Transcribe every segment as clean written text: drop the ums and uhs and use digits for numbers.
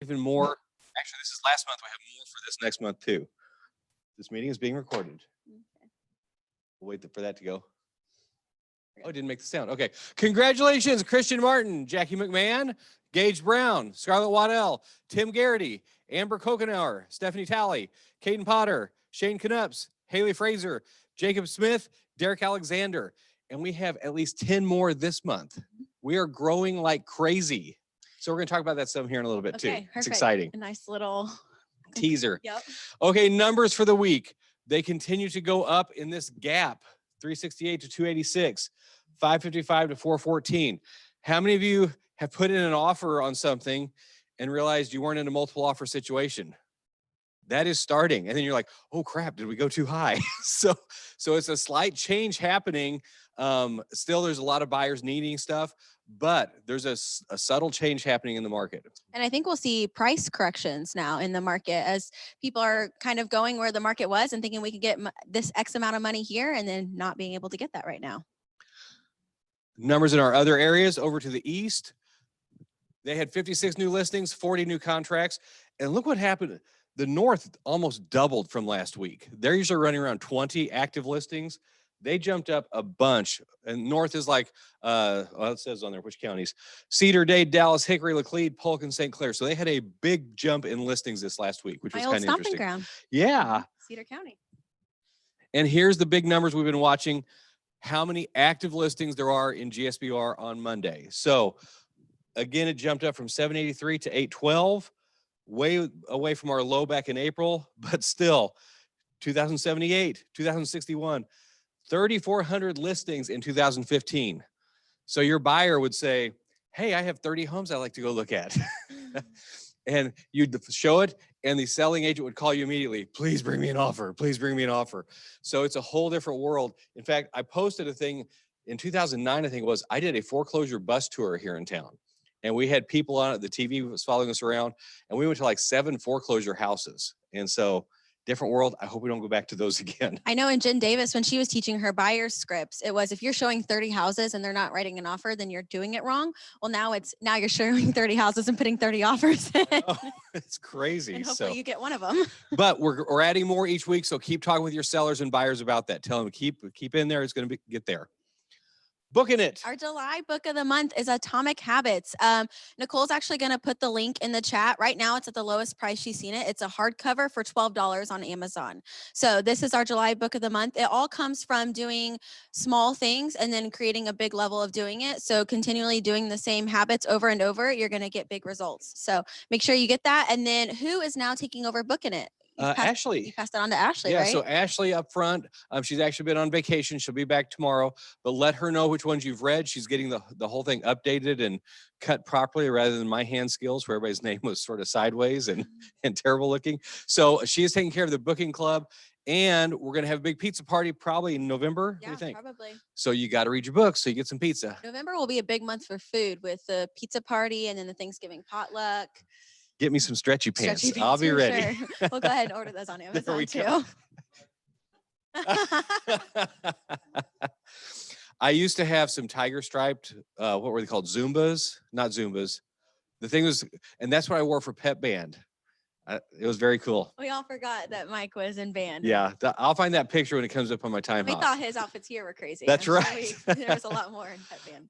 even more. Actually, this is last month. We have more for this next month too. This meeting is being recorded. Okay. We'll wait for that to go. Oh, it didn't make the sound. Okay. Congratulations, Christian Martin, Jackie McMahon, Gage Brown, Scarlett Waddell, Tim Garrity, Amber Kokenauer, Stephanie Talley, Caden Potter, Shane Knups, Haley Fraser, Jacob Smith, Derek Alexander. And we have at least 10 more this month. We are growing like crazy. So we're going to talk about that some here in a little bit too. Perfect. It's exciting. A nice little Teaser. Yep. Okay, numbers for the week. They continue to go up in this gap. 368 to 286, 555 to 414. How many of you have put in an offer on something and realized you weren't in a multiple offer situation? That is starting. And then you're like, oh crap, did we go too high? So it's a slight change happening. Still, there's a lot of buyers needing stuff, but there's a subtle change happening in the market. And I think we'll see price corrections now in the market as people are kind of going where the market was and thinking we could get this X amount of money here and then not being able to get that right now. Numbers in our other areas over to the east. They had 56 new listings, 40 new contracts. And look what happened. The north almost doubled from last week. They're usually running around 20 active listings. They jumped up a bunch. And north is like, well, it says on there which counties. Cedar, Dade, Dallas, Hickory, Laclede, Polk, and St. Clair. So they had a big jump in listings this last week, which was kind of interesting. Ground. Yeah. Cedar County. And here's the big numbers we've been watching. How many active listings there are in GSBR on Monday. So again, it jumped up from 783 to 812, way away from our low back in April, but still 2078, 2061, 3,400 listings in 2015. So your buyer would say, hey, I have 30 homes I'd like to go look at. And you'd show it, and the selling agent would call you immediately, please bring me an offer, please bring me an offer. So it's a whole different world. In fact, I posted a thing in 2009, I think it was, I did a foreclosure bus tour here in town. And we had people on it, the TV was following us around, and we went to like 7 foreclosure houses. And so different world. I hope we don't go back to those again. I know in Jen Davis, when she was teaching her buyer's scripts, it was if you're showing 30 houses and they're not writing an offer, then you're doing it wrong. Well, now you're showing 30 houses and putting 30 offers in. Oh, it's crazy. And hopefully you get one of them. But we're adding more each week. So keep talking with your sellers and buyers about that. Tell them keep in there. It's going to get there. Booking it. Our July book of the month is Atomic Habits. Nicole's actually going to put the link in the chat. Right now, it's at the lowest price she's seen it. It's a hardcover for $12 on Amazon. So this is our July book of the month. It all comes from doing small things and then creating a big level of doing it. So continually doing the same habits over and over, you're going to get big results. So make sure you get that. And then who is now taking over booking it? Ashley. You passed it on to Ashley, yeah, right? So Ashley up front, she's actually been on vacation. She'll be back tomorrow, but let her know which ones you've read. She's getting the whole thing updated and cut properly rather than my hand skills where everybody's name was sort of sideways and terrible looking. So she is taking care of the booking club, and we're going to have a big pizza party probably in November. Yeah, what do you think? Probably. So you got to read your books so you get some pizza. November will be a big month for food with the pizza party and then the Thanksgiving potluck. Get me some stretchy pants. I'll be ready. Sure. We'll go ahead and order those on Amazon too. I used to have some tiger striped, what were they called? Zumbas? Not Zumbas. The thing was, and that's what I wore for pep band. It was very cool. We all forgot that Mike was in band. Yeah, I'll find that picture when it comes up on my time. We thought his outfits here were crazy. That's right. Sure there was a lot more in pep band.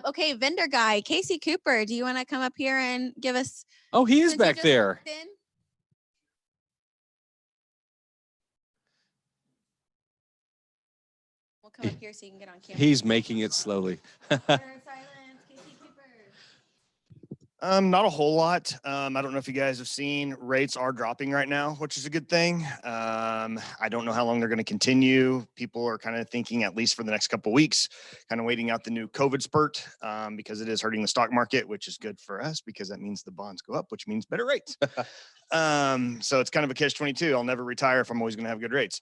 Okay, vendor guy, Casey Cooper, do you want to come up here and give us? Oh, he is back there. We'll come up here so you can get on camera. He's making it slowly. Not a whole lot. I don't know if you guys have seen, rates are dropping right now, which is a good thing. I don't know how long they're going to continue. People are kind of thinking, at least for the next couple of weeks, kind of waiting out the new COVID spurt, because it is hurting the stock market, which is good for us because that means the bonds go up, which means better rates. So it's kind of a catch-22. I'll never retire if I'm always going to have good rates.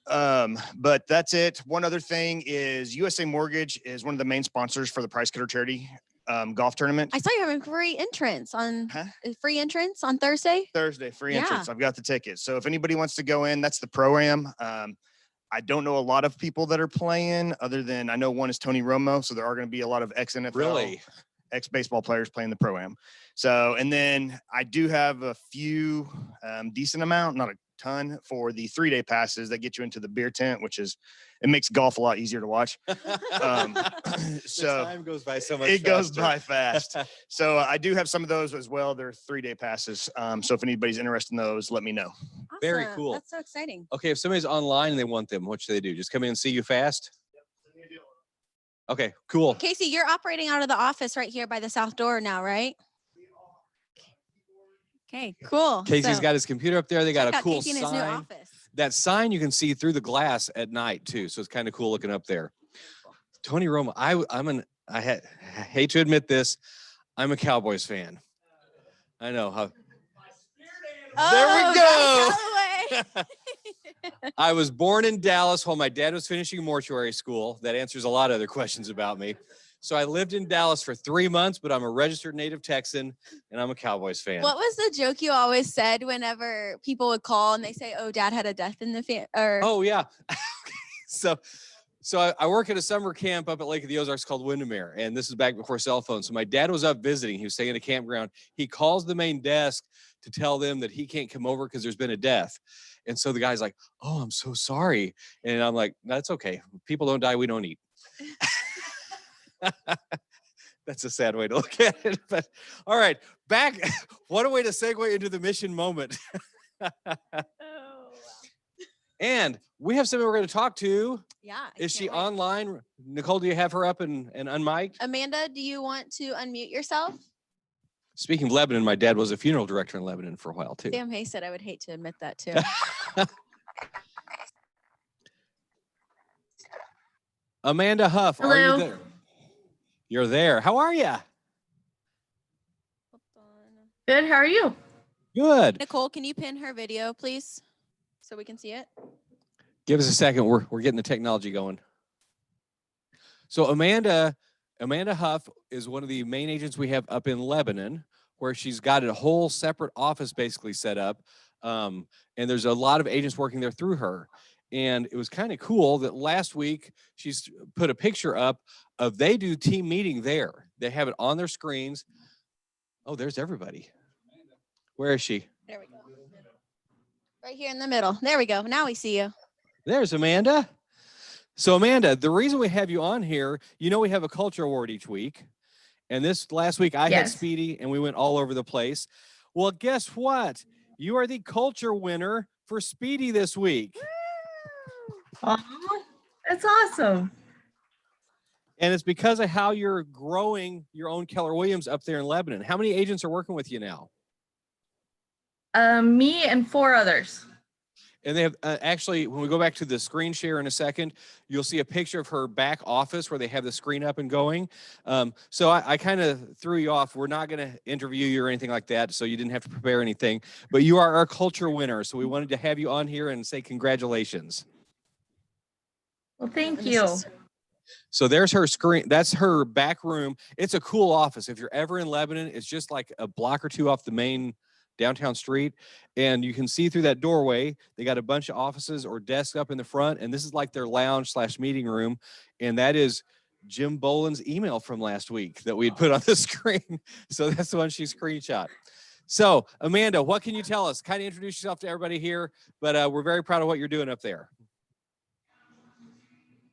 But that's it. One other thing is USA Mortgage is one of the main sponsors for the Price Cutter charity golf tournament. I saw you having free entrance on Thursday. Free entrance. I've got the tickets. So if anybody wants to go in, that's the pro-am. I don't know a lot of people that are playing other than I know one is Tony Romo. So there are going to be a lot of ex-NFL, ex-baseball players playing the Pro-Am. So, and then I do have a few decent amount, not a ton, for the 3-day passes that get you into the beer tent, which is, it makes golf a lot easier to watch. The So time goes by so much it goes faster. by fast. So I do have some of those as well. They're 3-day passes. So if anybody's interested in those, let me know. Very Awesome. cool. That's so exciting. Okay, if somebody's online and they want them, what should they do? Just come in and see you fast? Okay, cool. Casey, you're operating out of the office right here by the south door now, right? Okay, cool. Casey's So, got his computer up there. They got check a out cool Casey in his new sign. office. That sign you can see through the glass at night too, so it's kind of cool looking up there. Tony Romo, I hate to admit this, I'm a Cowboys fan. I know how. Oh, There we go. I was born in Dallas while my dad was finishing mortuary school. That answers a lot of other questions about me. So I lived in Dallas for 3 months, but I'm a registered native Texan and I'm a Cowboys fan. What was the joke you always said whenever people would call and they say, "Oh, Dad had a death in the family"? Or Oh yeah. So I work at a summer camp up at Lake of the Ozarks called Windermere, and this is back before cell phones. So my dad was up visiting. He was staying at a campground. He calls the main desk to tell them that he can't come over because there's been a death. And so the guy's like, "Oh, I'm so sorry." And I'm like, "That's okay. People don't die. We don't eat." That's a sad way to look at it. But all right, back. What a way to segue into the mission moment. And we have somebody we're going to talk to. yeah. I Is she can't wait. online? Nicole, do you have her up and unmiked? Amanda, do you want to unmute yourself? Speaking of Lebanon, my dad was a funeral director in Lebanon for a while too. Sam Hay said I would hate to admit that too. Amanda Huff, are Hello. you there? You're there. How are you? Hold on. Good. How are you? Good. Nicole, can you pin her video, please, so we can see it? Give us a second. We're getting the technology going. So Amanda Huff is one of the main agents we have up in Lebanon, where she's got a whole separate office basically set up. And there's a lot of agents working there through her. And it was kind of cool that last week she's put a picture up of they do team meeting there. They have it on their screens. Oh, there's everybody. Where is she? There we go. Right here in the middle. There we go. Now we see you. There's Amanda. So Amanda, the reason we have you on here, you know we have a culture award each week. And this last week I had Yes. Speedy and we went all over the place. Well, guess what? You are the culture winner for Speedy this week. Aw, that's awesome. And it's because of how you're growing your own Keller Williams up there in Lebanon. How many agents are working with you now? Me and 4 others. And they have actually, when we go back to the screen share in a second, you'll see a picture of her back office where they have the screen up and going. So I kind of threw you off. We're not going to interview you or anything like that, so you didn't have to prepare anything. But you are our culture winner, so we wanted to have you on here and say congratulations. Well, thank And this you. is- So there's her screen. That's her back room. It's a cool office. If you're ever in Lebanon, it's just like a block or two off the main downtown street. And you can see through that doorway, they got a bunch of offices or desks up in the front. And this is like their lounge/meeting room. And that is Jim Boland's email from last week that we had put on the screen. So that's the one she screenshot. So Amanda, what can you tell us? Kind of introduce yourself to everybody here, but we're very proud of what you're doing up there.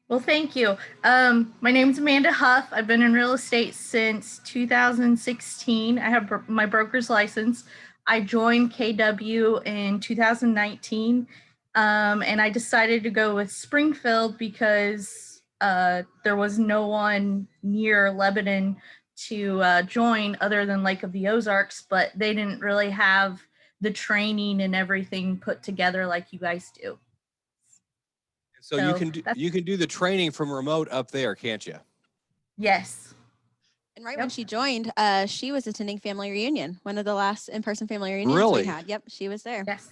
Well, thank you. My name is Amanda Huff. I've been in real estate since 2016. I have my broker's license. I joined KW in 2019, and I decided to go with Springfield because there was no one near Lebanon to join other than Lake of the Ozarks, but they didn't really have the training and everything put together like you guys do. So you So can do, that's- you can do the training from remote up there, can't you? Yes. And right when Yep. she joined, she was attending family reunion, one of the last in-person family reunions Really? we had. Yep, she was there. Yes.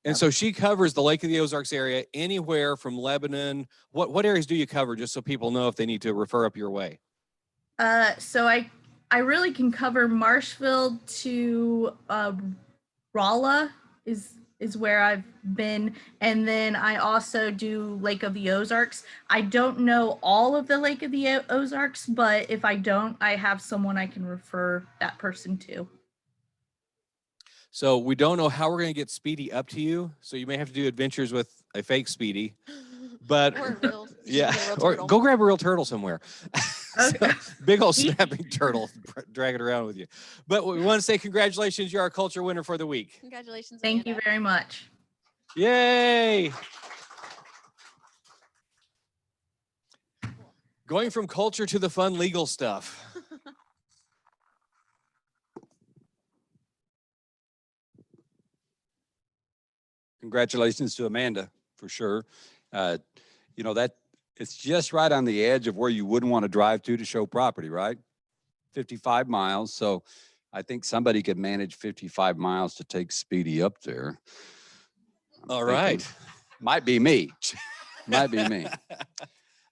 And so she covers the Lake of the Ozarks area, anywhere from Lebanon. What areas do you cover, just so people know if they need to refer up your way? So I really can cover Marshfield to Rolla is is where I've been. And then I also do Lake of the Ozarks. I don't know all of the Lake of the Ozarks, but if I don't, I have someone I can refer that person to. So we don't know how we're going to get Speedy up to you. So you may have to do adventures with a fake Speedy. But Or real. yeah, Get a real or turtle. go grab a real turtle somewhere. So, Okay. big old snapping turtle, drag it around with you. But we want to say congratulations, you're our culture winner for the week. Congratulations. Thank you Amanda. very much. Yay! Going from culture to the fun legal stuff. Congratulations to Amanda, for sure. You know, that it's just right on the edge of where you wouldn't want to drive to show property, right? 55 miles. So I think somebody could manage 55 miles to take Speedy up there. I'm All thinking, right. Might be me. Might be me.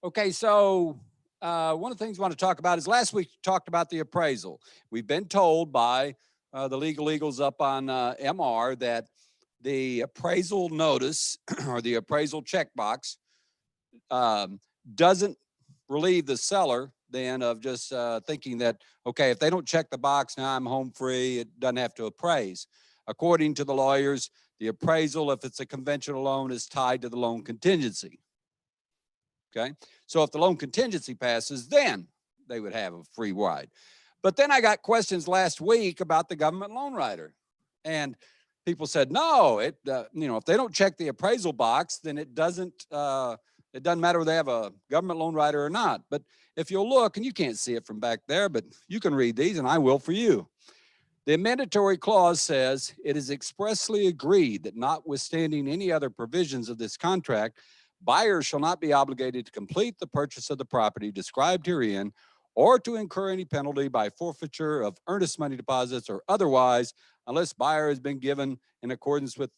Okay, so one of the things I want to talk about is last week we talked about the appraisal. We've been told by the legal eagles up on MR that the appraisal notice or the appraisal checkbox doesn't relieve the seller then of just thinking that, okay, if they don't check the box, now I'm home free, it doesn't have to appraise. According to the lawyers, the appraisal, if it's a conventional loan, is tied to the loan contingency. Okay, so if the loan contingency passes, then they would have a free ride. But then I got questions last week about the government loan rider. And people said, no, it, you know, if they don't check the appraisal box, then it doesn't matter whether they have a government loan rider or not. But if you'll look, and you can't see it from back there, but you can read these and I will for you. The mandatory clause says it is expressly agreed that notwithstanding any other provisions of this contract, buyers shall not be obligated to complete the purchase of the property described herein or to incur any penalty by forfeiture of earnest money deposits or otherwise, unless buyer has been given in accordance with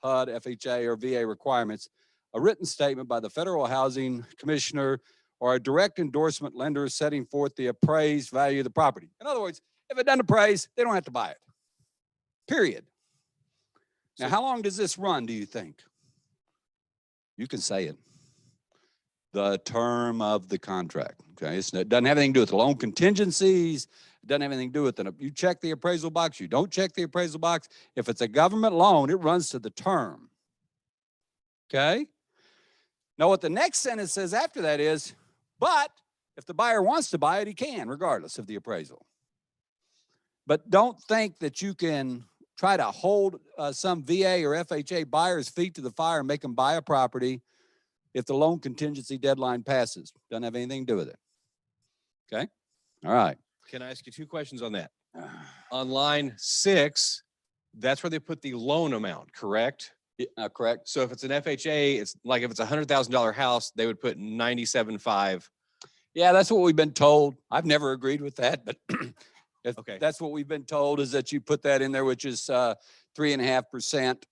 HUD, FHA, or VA requirements, a written statement by the Federal Housing Commissioner or a direct endorsement lender setting forth the appraised value of the property. In other words, if it doesn't appraise, they don't have to buy it. Period. Now, how long does this run, do you think? You can say it. The term of the contract. Okay, it doesn't have anything to do with the loan contingencies. It doesn't have anything to do with it. You check the appraisal box, you don't check the appraisal box. If it's a government loan, it runs to the term. Okay? Now, what the next sentence says after that is, but if the buyer wants to buy it, he can, regardless of the appraisal. But don't think that you can try to hold some VA or FHA buyer's feet to the fire and make them buy a property if the loan contingency deadline passes. Doesn't have anything to do with it. Okay? All right. Can I ask you 2 questions on that? On line 6, that's where they put the loan amount, correct? Correct. So if it's an FHA, it's like if it's a $100,000 house, they would put 97.5. Yeah, that's what we've been told. I've never agreed with that, but Okay. that's what we've been told is that you put that in there, which is 3.5%.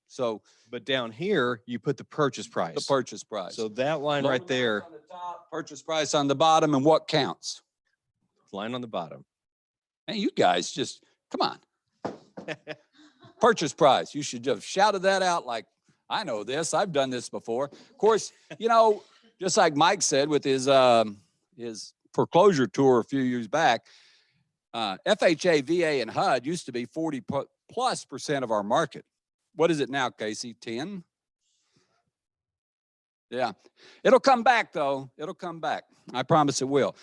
So But down here, you put the purchase price. the purchase price. So that line Loan right amount there, on the top, purchase price on the bottom, and what counts? line on the bottom. Hey, you guys just, come on. Purchase price. You should have shouted that out like, I know this. I've done this before. Of course, you know, just like Mike said with his foreclosure tour a few years back, FHA, VA, and HUD used to be 40+% of our market. What is it now, Casey? 10? Yeah. It'll come back, though. It'll come back. I promise it will.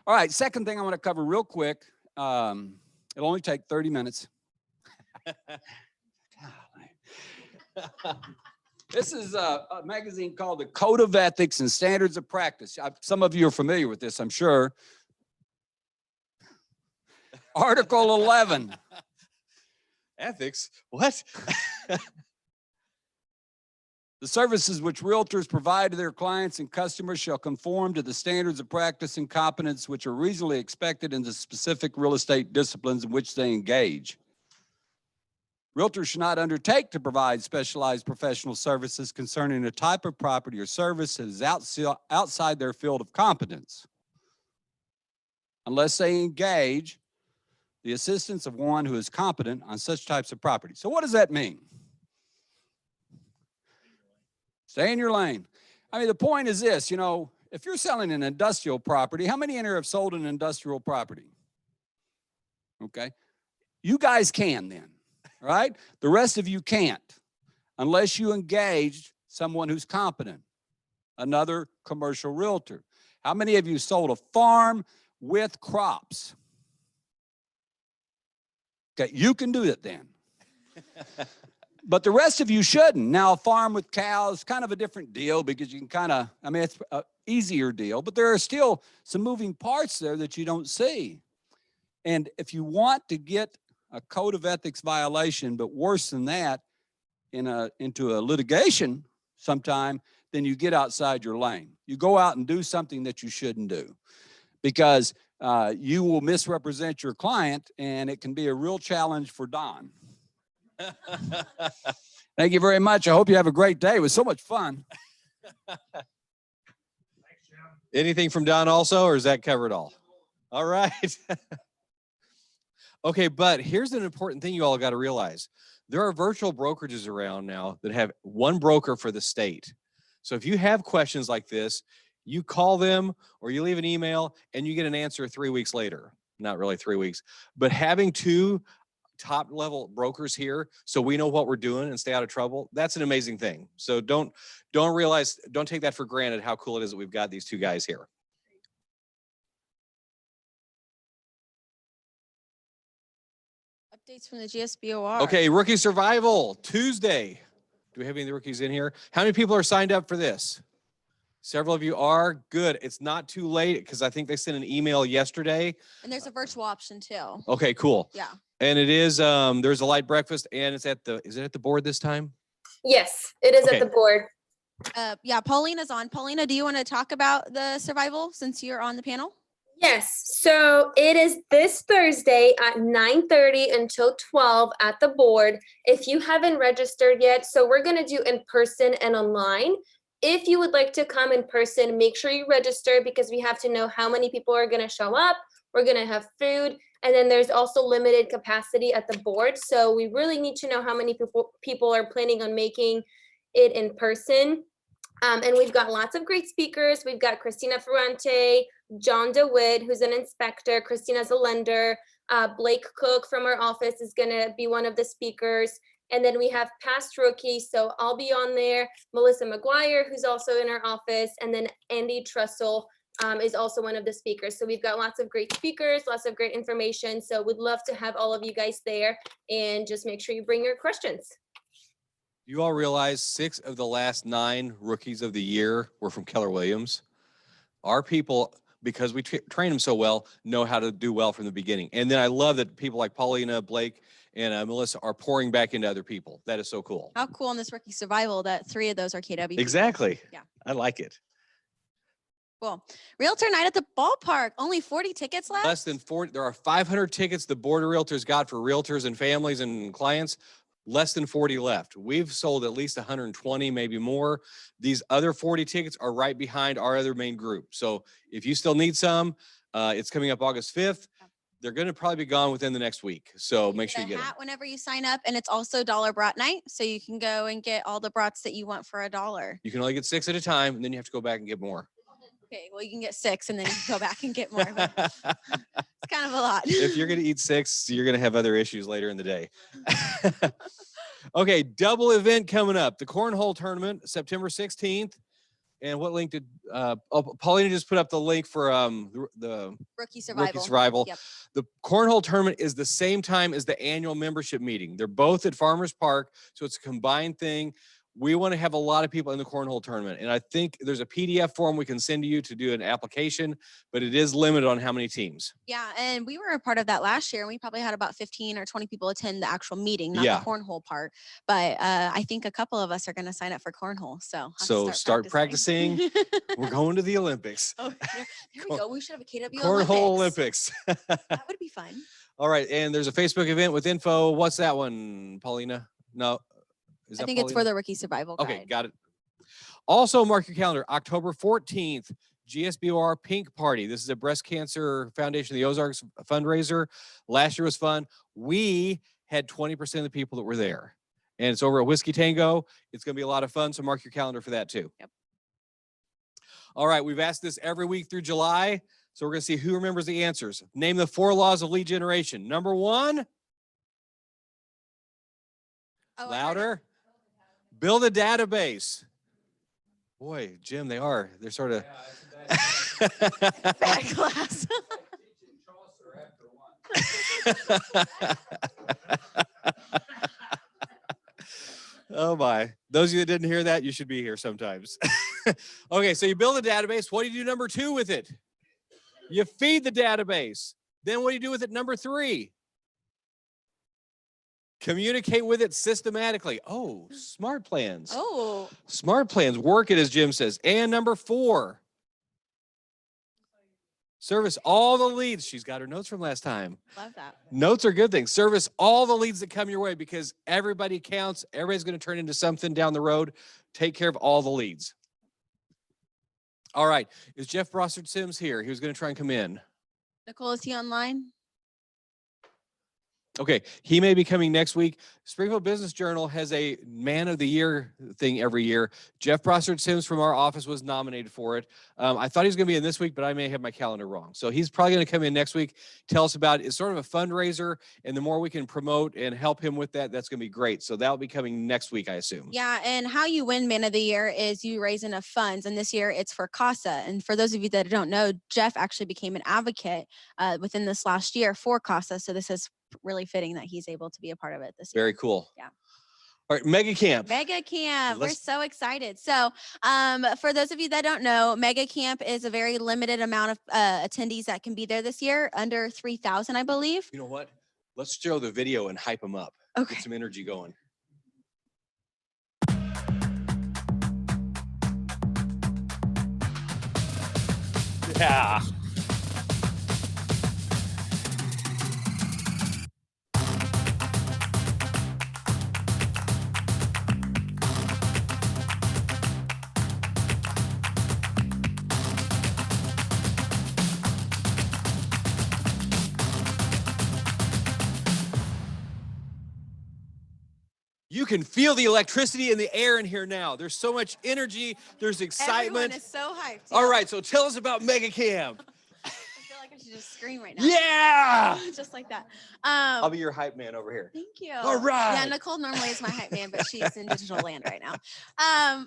All right. Second thing I want to cover real quick. It'll only take 30 minutes. This is a magazine called the Code of Ethics and Standards of Practice. Some of you are familiar with this, I'm sure. Article 11. Ethics? What? The services which realtors provide to their clients and customers shall conform to the standards of practice and competence which are reasonably expected in the specific real estate disciplines in which they engage. Realtors should not undertake to provide specialized professional services concerning a type of property or service that is outside their field of competence, unless they engage the assistance of one who is competent on such types of property. So what does that mean? Stay in your lane. I mean, the point is this, you know, if you're selling an industrial property, how many in here have sold an industrial property? Okay. You guys can then, right? The rest of you can't unless you engage someone who's competent, another commercial realtor. How many of you sold a farm with crops? Okay, you can do it then. But the rest of you shouldn't. Now, a farm with cows, kind of a different deal because you can kind of, I mean, it's an easier deal, but there are still some moving parts there that you don't see. And if you want to get a code of ethics violation, but worse than that, into a litigation sometime, then you get outside your lane. You go out and do something that you shouldn't do because you will misrepresent your client and it can be a real challenge for Don. Thank you very much. I hope you have a great day. It was so much fun. Anything from Don also, or is that covered all? All right. Okay, but here's an important thing you all got to realize. There are virtual brokerages around now that have one broker for the state. So if you have questions like this, you call them or you leave an email and you get an answer 3 weeks later. Not really 3 weeks, but having two top level brokers here so we know what we're doing and stay out of trouble, that's an amazing thing. So don't take that for granted how cool it is that we've got these two guys here. Updates from the GSBOR. Okay, rookie survival Tuesday. Do we have any of the rookies in here? How many people are signed up for this? Several of you are. Good. It's not too late because I think they sent an email yesterday. And there's a virtual option too. Okay, cool. Yeah. And it is, there's a light breakfast and it's is it at the board this time? Yes, it is Okay. at the board. Yeah, Paulina's on. Paulina, do you want to talk about the survival since you're on the panel? Yes, so it is this Thursday at 9:30 until 12 at the board. If you haven't registered yet, so we're going to do in person and online. If you would like to come in person, make sure you register because we have to know how many people are going to show up. We're going to have food, and then there's also limited capacity at the board. So we really need to know how many people are planning on making it in person. And we've got lots of great speakers. We've got Christina Ferrante, John DeWitt, who's an inspector. Christina's a lender. Blake Cook from our office is going to be one of the speakers. And then we have past rookies. So I'll be on there. Melissa McGuire, who's also in our office. And then Andy Trussell is also one of the speakers. So we've got lots of great speakers, lots of great information. So we'd love to have all of you guys there. And just make sure you bring your questions. You all realize 6 of the last 9 rookies of the year were from Keller Williams. Our people, because we train them so well, know how to do well from the beginning. And then I love that people like Paulina, Blake, and Melissa are pouring back into other people. That is so cool. How cool in this rookie survival that 3 of those are KW people. Exactly. Yeah. I like it. Cool. Realtor night at the ballpark. Only 40 tickets left? Less than 40. There are 500 tickets the Board of Realtors got for realtors and families and clients. Less than 40 left. We've sold at least 120, maybe more. These other 40 tickets are right behind our other main group. So if you still need some, it's coming up August 5th. They're going to probably be gone within the next week. So make sure you get them. Whenever you sign up, and it's also $1 brat night. So you can go and get all the brats that you want for $1. You can only get 6 at a time, and then you have to go back and get more. Okay, well, you can get 6 and then you can go back and get more. But it's kind of a lot. If you're going to eat 6, you're going to have other issues later in the day. Okay, double event coming up. The Cornhole Tournament, September 16th. And what link did Paulina just put up the link for the Rookie survival. Rookie survival. Yep. The Cornhole Tournament is the same time as the annual membership meeting. They're both at Farmers Park, so it's a combined thing. We want to have a lot of people in the Cornhole Tournament. And I think there's a PDF form we can send to you to do an application, but it is limited on how many teams. Yeah, and we were a part of that last year, and we probably had about 15 or 20 people attend the actual meeting, not Yeah. the cornhole part. But I think a couple of us are going to sign up for cornhole. So I'll have to So start practicing. We're going to the Olympics. Oh, there we go. We should have a KW Cornhole Olympics. Olympics. That would be fun. All right. And there's a Facebook event with info. What's that one, Paulina? No. Is I that think it's for Paulina? the rookie survival Okay, guide. got it. Also, mark your calendar. October 14th, GSBOR Pink Party. This is a Breast Cancer Foundation of the Ozarks fundraiser. Last year was fun. We had 20% of the people that were there. And it's over at Whiskey Tango. It's going to be a lot of fun. So mark your calendar for that too. Yep. All right. We've asked this every week through July. So we're going to see who remembers the answers. Name the 4 laws of lead generation. Number 1, Oh, I heard it. louder, build a database. Boy, Jim, they're sort of. Bad class. Oh my. Those of you that didn't hear that, you should be here sometimes. Okay, so you build a database. What do you do number 2 with it? You feed the database. Then what do you do with it number 3? Communicate with it systematically. Oh, smart plans. Oh, Smart plans. Work it, as Jim says. And number 4, service all the leads. She's got her notes from last time. love that. Notes are good things. Service all the leads that come your way because everybody counts. Everybody's going to turn into something down the road. Take care of all the leads. All right. Is Jeff Brossard Sims here? He was going to try and come in. Nicole, is he online? Okay, he may be coming next week. Springfield Business Journal has a Man of the Year thing every year. Jeff Brossard Sims from our office was nominated for it. I thought he was going to be in this week, but I may have my calendar wrong. So he's probably going to come in next week, tell us about it. It's sort of a fundraiser, and the more we can promote and help him with that, that's going to be great. So that'll be coming next week, I assume. Yeah, and how you win Man of the Year is you raise enough funds, and this year it's for CASA. And for those of you that don't know, Jeff actually became an advocate within this last year for CASA. So this is really fitting that he's able to be a part of it this year. Very cool. Yeah. All right, Mega Camp. Mega Camp. We're Let's- so excited. So for those of you that don't know, Mega Camp is a very limited amount of attendees that can be there this year, under 3,000, I believe. You know what? Let's show the video and hype them up. Okay. Get some energy going. Yeah. You can feel the electricity in the air in here now. There's so much energy. There's excitement. Everyone is so hyped. All yeah. right, so tell us about Mega Camp. I feel like I should just scream right now. Yeah. Just like that. I'll be your hype man over here. Thank you. All Yeah, right. Nicole normally is my hype man, but she's in digital land right now.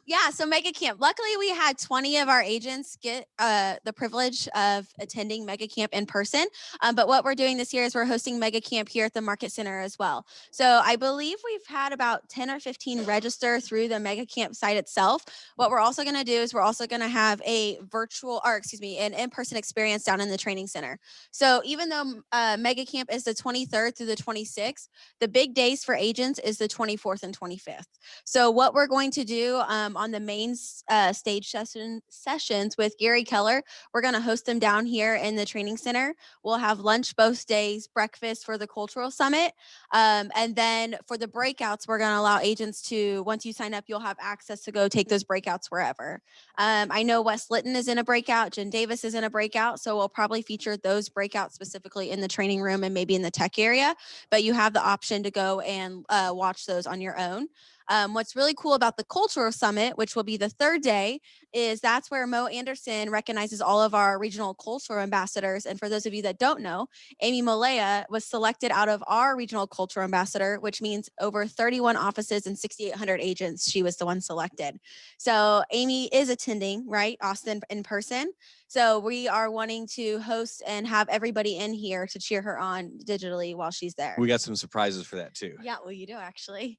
Yeah, so Mega Camp. Luckily, we had 20 of our agents get the privilege of attending Mega Camp in person. But what we're doing this year is we're hosting Mega Camp here at the Market Center as well. So I believe we've had about 10 or 15 register through the Mega Camp site itself. What we're also going to do is we're also going to have an in-person experience down in the training center. So even though Mega Camp is the 23rd through the 26th, the big days for agents is the 24th and 25th. So what we're going to do on the main stage sessions with Gary Keller, we're going to host them down here in the training center. We'll have lunch both days, breakfast for the cultural summit. And then for the breakouts, we're going to allow agents to, once you sign up, you'll have access to go take those breakouts wherever. I know West Litton is in a breakout, Jen Davis is in a breakout, so we'll probably feature those breakouts specifically in the training room and maybe in the tech area, but you have the option to go and watch those on your own. What's really cool about the Cultural Summit, which will be the 3rd day, is that's where Mo Anderson recognizes all of our regional cultural ambassadors. And for those of you that don't know, Amy Molea was selected out of our regional cultural ambassador, which means over 31 offices and 6,800 agents. She was the one selected. So Amy is attending, right, Austin, in person. So we are wanting to host and have everybody in here to cheer her on digitally while she's there. We got some surprises for that too. Yeah, well, you do actually.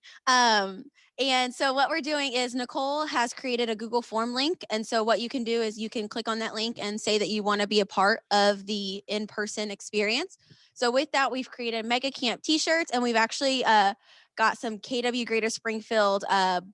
And so what we're doing is Nicole has created a Google form link. And so what you can do is you can click on that link and say that you want to be a part of the in-person experience. So with that, we've created Mega Camp t-shirts, and we've actually got some KW Greater Springfield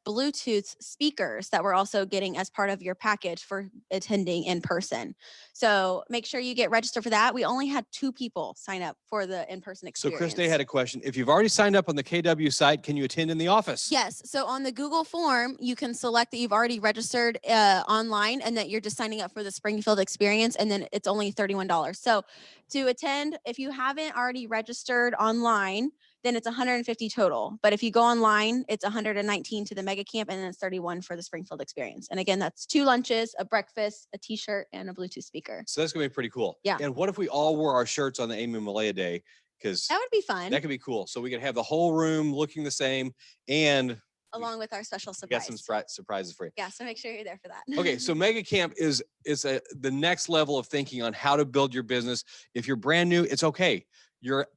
Bluetooth speakers that we're also getting as part of your package for attending in person. So make sure you get registered for that. We only had 2 people sign up for the in-person So experience. Chris Day had a question. If you've already signed up on the KW site, can you attend in the office? Yes. So on the Google form, you can select that you've already registered online and that you're just signing up for the Springfield experience, and then it's only $31. So to attend, if you haven't already registered online, then it's 150 total. But if you go online, it's 119 to the mega camp, and then it's 31 for the Springfield experience. And again, that's 2 lunches, a breakfast, a t-shirt, and a Bluetooth speaker. So that's gonna be pretty cool. Yeah. And what if we all wore our shirts on the Amy Malaya Day? Because That would be fun, that could be cool. So we could have the whole room looking the same and along with our special get surprise. some surprises for you. Yeah, so make sure you're there for that. Okay, so Mega Camp is the next level of thinking on how to build your business. If you're brand new, it's okay.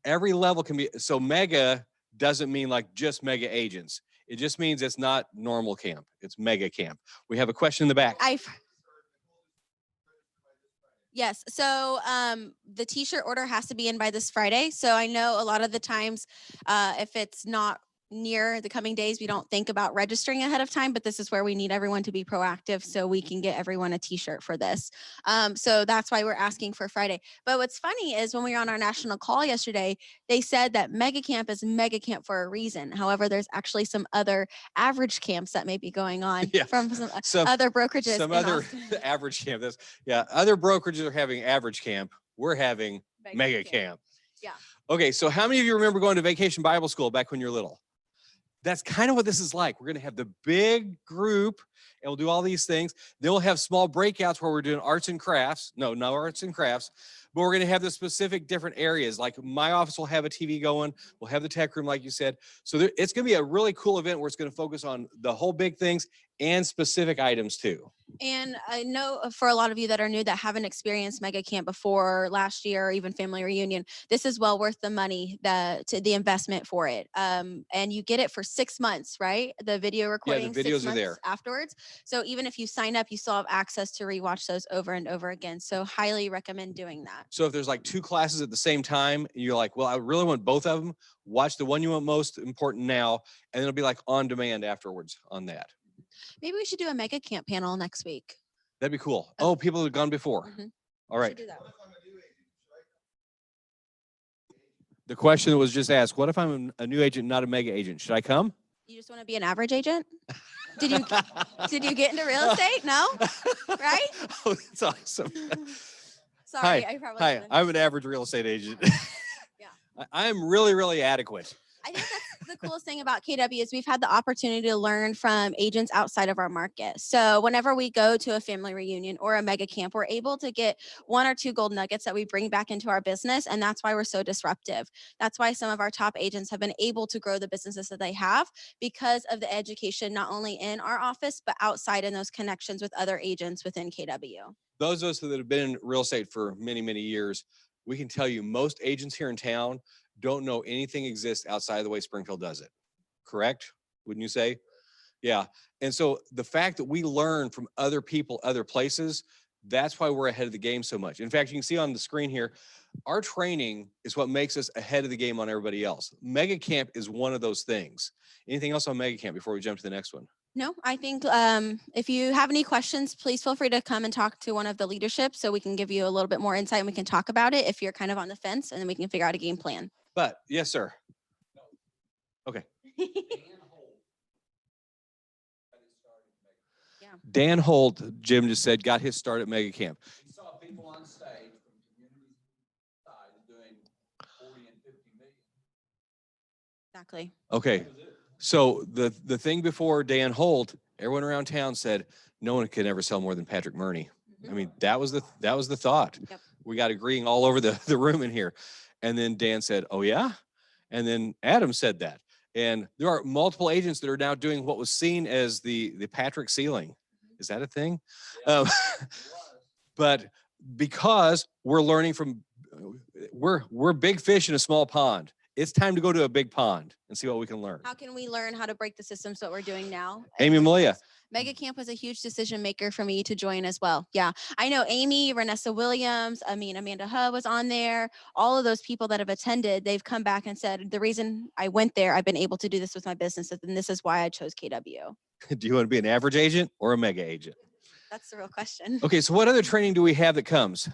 Every level can be, so mega doesn't mean like just mega agents. It just means it's not normal camp. It's mega camp. We have a question in the back. Yes. So the t-shirt order has to be in by this Friday. So I know a lot of the times if it's not near the coming days, we don't think about registering ahead of time, but this is where we need everyone to be proactive so we can get everyone a t-shirt for this. So that's why we're asking for Friday. But what's funny is when we were on our national call yesterday, they said that mega camp is mega camp for a reason. However, there's actually some other average camps that may be going on Yeah. from Some other brokerages. some in other Austin. average camp. Other brokerages are having average camp. We're having mega camp. Yeah. Okay, so how many of you remember going to Vacation Bible School back when you were little? That's kind of what this is like. We're going to have the big group and we'll do all these things. Then we'll have small breakouts where we're doing arts and crafts. No arts and crafts, but we're going to have the specific different areas. Like my office will have a TV going. We'll have the tech room, like you said. So it's going to be a really cool event where it's going to focus on the whole big things and specific items too. And I know for a lot of you that are new that haven't experienced mega camp before, last year or even family reunion, this is well worth the money, the investment for it. And you get it for 6 months, right? The video recording, videos 6 are months there. afterwards. So even if you sign up, you still have access to rewatch those over and over again. So highly recommend doing that. So if there's like 2 classes at the same time, and you're like, well, I really want both of them, watch the one you want most important now, and it'll be like on demand afterwards on that. Maybe we should do a mega camp panel next week. That'd be cool. Oh, people have gone before. Mhm. All We right. should do that. The question that was just asked, what if I'm a new agent, not a mega agent? Should I come? You just want to be an average agent? Did you get into real estate? No? Right? Oh, that's awesome. Sorry, I probably Hi, shouldn't. I'm an average real estate agent. Yeah. I'm really, really adequate. I think that's the coolest thing about KW is we've had the opportunity to learn from agents outside of our market. So whenever we go to a family reunion or a mega camp, we're able to get 1 or 2 gold nuggets that we bring back into our business. And that's why we're so disruptive. That's why some of our top agents have been able to grow the businesses that they have because of the education, not only in our office, but outside in those connections with other agents within KW. Those of us that have been in real estate for many, many years, we can tell you most agents here in town don't know anything exists outside of the way Springfield does it. Correct? Wouldn't you say? Yeah. And so the fact that we learn from other people, other places, that's why we're ahead of the game so much. In fact, you can see on the screen here, our training is what makes us ahead of the game on everybody else. Mega Camp is one of those things. Anything else on Mega Camp before we jump to the next one? No, I think if you have any questions, please feel free to come and talk to one of the leadership so we can give you a little bit more insight and we can talk about it if you're kind of on the fence, and then we can figure out a game plan. But yes, sir. Okay. Dan Holt, Jim just said, got his start at Mega Camp. You saw people on stage from community side doing 40 and 50 million. Exactly. Okay. So the thing before Dan Holt, everyone around town said, no one can ever sell more than Patrick Murney. I mean, that was the thought. Yep. We got agreeing all over the room in here. And then Dan said, oh yeah? And then Adam said that. And there are multiple agents that are now doing what was seen as the Patrick ceiling. Is that a thing? But because we're learning from, we're big fish in a small pond. It's time to go to a big pond and see what we can learn. How can we learn how to break the systems that we're doing now? Amy Malia. Mega Camp was a huge decision maker for me to join as well. Yeah, I know Amy, Renessa Williams, Amanda Hubb was on there. All of those people that have attended, they've come back and said, the reason I went there, I've been able to do this with my business, and this is why I chose KW. Do you want to be an average agent or a mega agent? That's the real question. Okay, so what other training do we have that comes?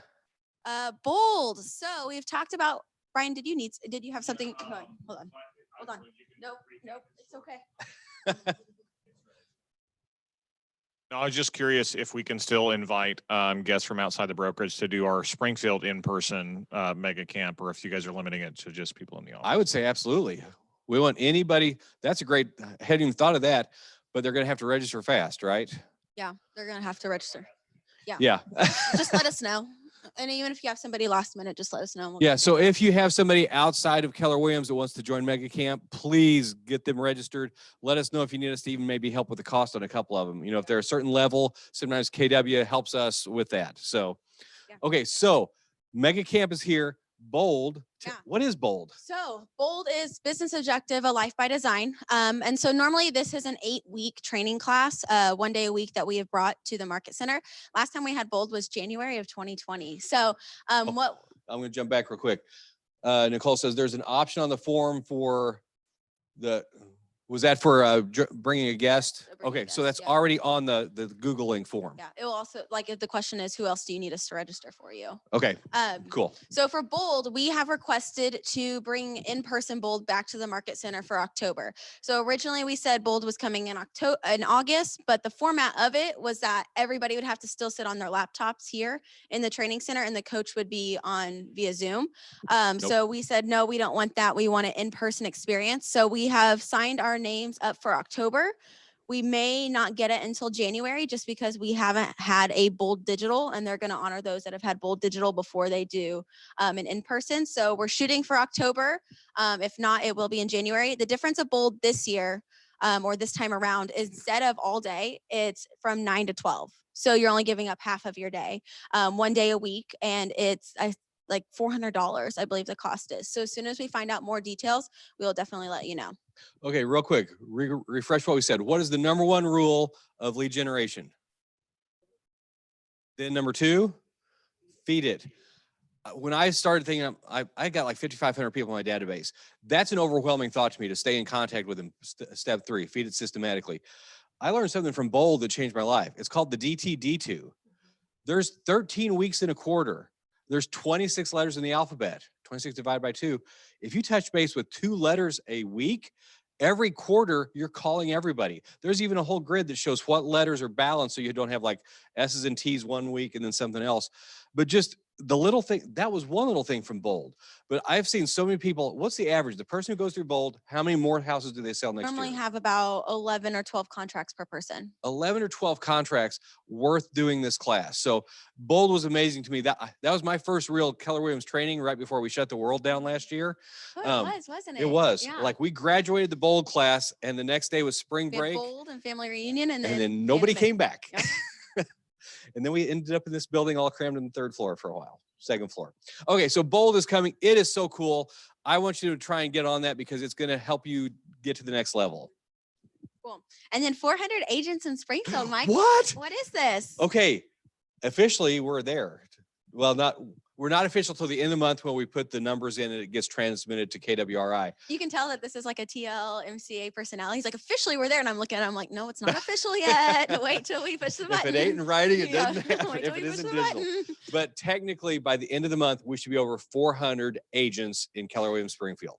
Bold. So we've talked about, Brian, did you have something? Hold on. Nope, it's okay. No, I was just curious if we can still invite guests from outside the brokerage to do our Springfield in-person mega camp, or if you guys are limiting it to just people in the office. I would say absolutely. We want anybody, that's a great, I hadn't even thought of that, but they're going to have to register fast, right? Yeah, they're gonna have to register. Yeah. Just let us know. And even if you have somebody last minute, just let us know. and we'll Yeah, get so them. if you have somebody outside of Keller Williams that wants to join Mega Camp, please get them registered. Let us know if you need us to even maybe help with the cost on a couple of them. You know, if they're a certain level, sometimes KW helps us with that. So, Yeah. okay, so Mega Camp is here. Bold. Yeah. What is Bold? So Bold is business objective, a life by design. And so normally this is an 8-week training class, 1 day a week that we have brought to the Market Center. Last time we had Bold was January of 2020. So what I'm going to jump back real quick. Nicole says there's an option on the form for was that for bringing a guest? Bringing a Okay, so guest, that's yeah. already on the Googling form. Yeah, it will also, like, if the question is, who else do you need us to register for you? Okay, cool. So for Bold, we have requested to bring in-person Bold back to the Market Center for October. So originally we said Bold was coming in August, but the format of it was that everybody would have to still sit on their laptops here in the training center and the coach would be on via Zoom. So we said, no, we don't want that. We want an in-person experience. So we have signed our names up for October. We may not get it until January just because we haven't had a Bold Digital and they're going to honor those that have had Bold Digital before they do an in-person. So we're shooting for October. If not, it will be in January. The difference of Bold this year or this time around is instead of all day, it's from 9 to 12. So you're only giving up half of your day, 1 day a week. And it's like $400, I believe the cost is. So as soon as we find out more details, we'll definitely let you know. Okay, real quick, refresh what we said. What is the number one rule of lead generation? Then number 2, feed it. When I started thinking, I got like 5,500 people in my database. That's an overwhelming thought to me to stay in contact with them. Step 3, feed it systematically. I learned something from Bold that changed my life. It's called the DTD2. There's 13 weeks in a quarter. There's 26 letters in the alphabet, 26 divided by 2. If you touch base with 2 letters a week, every quarter you're calling everybody. There's even a whole grid that shows what letters are balanced so you don't have like S's and T's one week and then something else. But just the little thing, that was one little thing from Bold. But I've seen so many people, what's the average? The person who goes through Bold, how many more houses do they sell next Normally year? have about 11 or 12 contracts per person. 11 or 12 contracts worth doing this class. So Bold was amazing to me. That was my first real Keller Williams training right before we shut the world down last year. Oh, it was, wasn't it? It was Yeah. like we graduated the Bold class and the next day was spring We had break Bold and family reunion, and and then nobody came back. Yep. And then we ended up in this building all crammed in the 3rd floor for a while, 2nd floor. Okay, so Bold is coming. It is so cool. I want you to try and get on that because it's going to help you get to the next level. Cool. And then 400 agents in Springfield, Mike. What? What is this? Okay, officially we're there. Well, we're not official till the end of the month when we put the numbers in and it gets transmitted to KWRI. You can tell that this is like a TL MCA personality. He's like, officially we're there. And I'm looking at him like, no, it's not official yet. Wait till we push the If button. it ain't in writing, it Yeah. doesn't happen. Wait till If it we push isn't the digital. button. But technically by the end of the month, we should be over 400 agents in Keller Williams Springfield.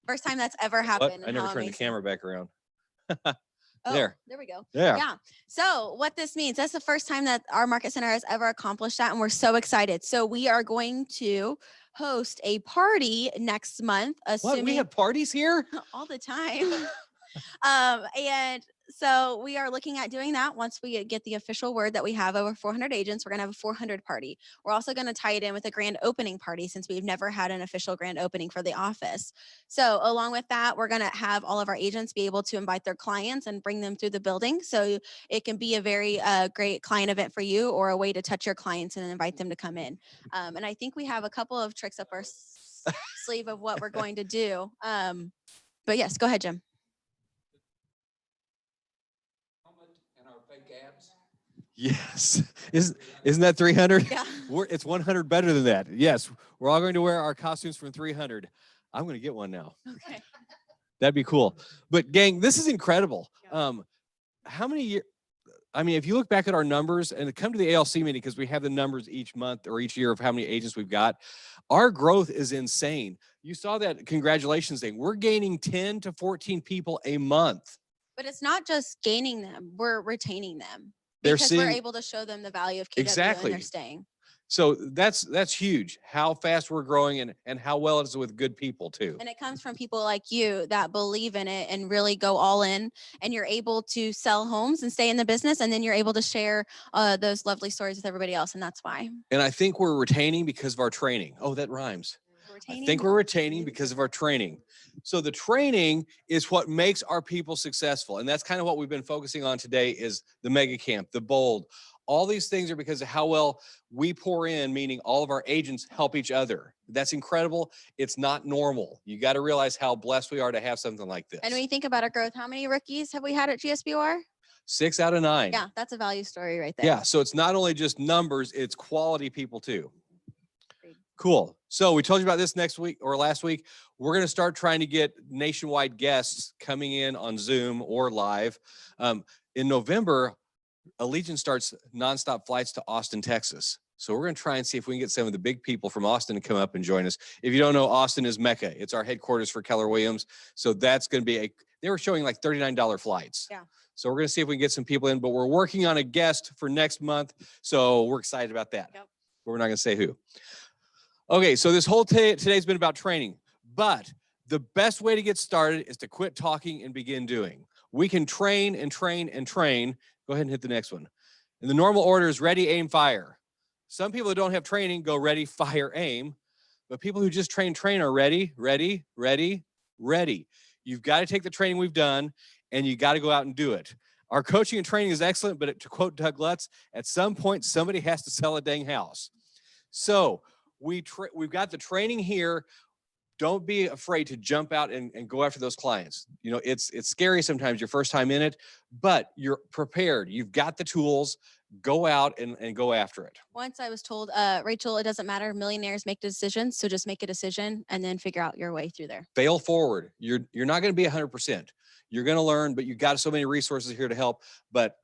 First time that's ever What? happened. I and never how turned the amazing. camera back around. Oh, There. we go. Yeah. Yeah. So what this means, that's the first time that our Market Center has ever accomplished that. And we're so excited. So we are going to host a party next month, What? assuming We have parties here? all the time. And so we are looking at doing that once we get the official word that we have over 400 agents. We're going to have a 400 party. We're also going to tie it in with a grand opening party since we've never had an official grand opening for the office. So along with that, we're going to have all of our agents be able to invite their clients and bring them through the building. So it can be a very great client event for you or a way to touch your clients and invite them to come in. And I think we have a couple of tricks up our sleeve of what we're going to do. But yes, go ahead, Jim. And our fake abs. Yes. Isn't that 300? Yeah. It's 100 better than that. Yes. We're all going to wear our costumes from 300. I'm going to get one now. Okay. That'd be cool. But gang, this is incredible. Yeah. How many years? I mean, if you look back at our numbers and come to the ALC meeting, because we have the numbers each month or each year of how many agents we've got, our growth is insane. You saw that congratulations thing. We're gaining 10 to 14 people a month. But it's not just gaining them, we're retaining them They're because we're seeing- able to show them the value of KW Exactly. and they're staying. So that's huge, how fast we're growing and how well it is with good people too. And it comes from people like you that believe in it and really go all in, and you're able to sell homes and stay in the business. And then you're able to share those lovely stories with everybody else. And that's why. And I think we're retaining because of our training. Oh, that rhymes. I think we're retaining because of our training. So the training is what makes our people successful. And that's kind of what we've been focusing on today is the mega camp, the bold. All these things are because of how well we pour in, meaning all of our agents help each other. That's incredible. It's not normal. You got to realize how blessed we are to have something like this. And when you think about our growth, how many rookies have we had at GSBR? 6 out of 9. Yeah, that's a value story right there. Yeah. So it's not only just numbers, it's quality people too. Cool. So we told you about this next week or last week. We're going to start trying to get nationwide guests coming in on Zoom or live. In November, Allegiant starts nonstop flights to Austin, Texas. So we're going to try and see if we can get some of the big people from Austin to come up and join us. If you don't know, Austin is Mecca. It's our headquarters for Keller Williams. So that's going to be they were showing like $39 flights. Yeah. So we're going to see if we can get some people in, but we're working on a guest for next month. So we're excited about that. Yep. But we're not going to say who. Okay, so this whole today's been about training, but the best way to get started is to quit talking and begin doing. We can train and train and train. Go ahead and hit the next one. And the normal order is ready, aim, fire. Some people who don't have training go ready, fire, aim, but people who just train are ready, ready, ready, ready. You've got to take the training we've done and you got to go out and do it. Our coaching and training is excellent, but to quote Doug Lutz, at some point, somebody has to sell a dang house. So we've got the training here. Don't be afraid to jump out and go after those clients. You know, it's scary sometimes your first time in it, but you're prepared. You've got the tools. Go out and go after it. Once I was told, Rachel, it doesn't matter. Millionaires make decisions. So just make a decision and then figure out your way through there. Fail forward. You're not going to be 100%. You're going to learn, but you've got so many resources here to help. But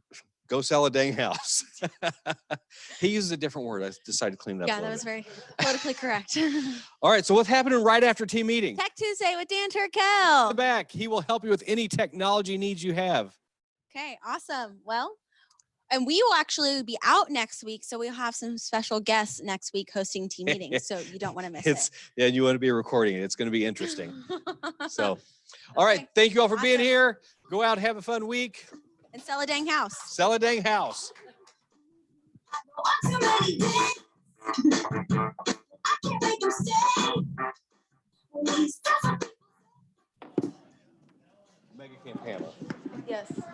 go sell a dang house. He uses a different word. I decided to clean it up. Yeah, that was very politically correct. All right. So what's happening right after team meeting? Tech Tuesday with Dan In the Turkel. back. He will help you with any technology needs you have. Okay, awesome. Well, and we will actually be out next week. So we'll have some special guests next week hosting team meetings. So you don't want to miss it. Yeah, you want to be recording it. It's going to be interesting. So, all right. Okay, Thank you all for being awesome. here. Go out, have a fun week. And sell a dang house. Sell a dang house. I can't make them stay.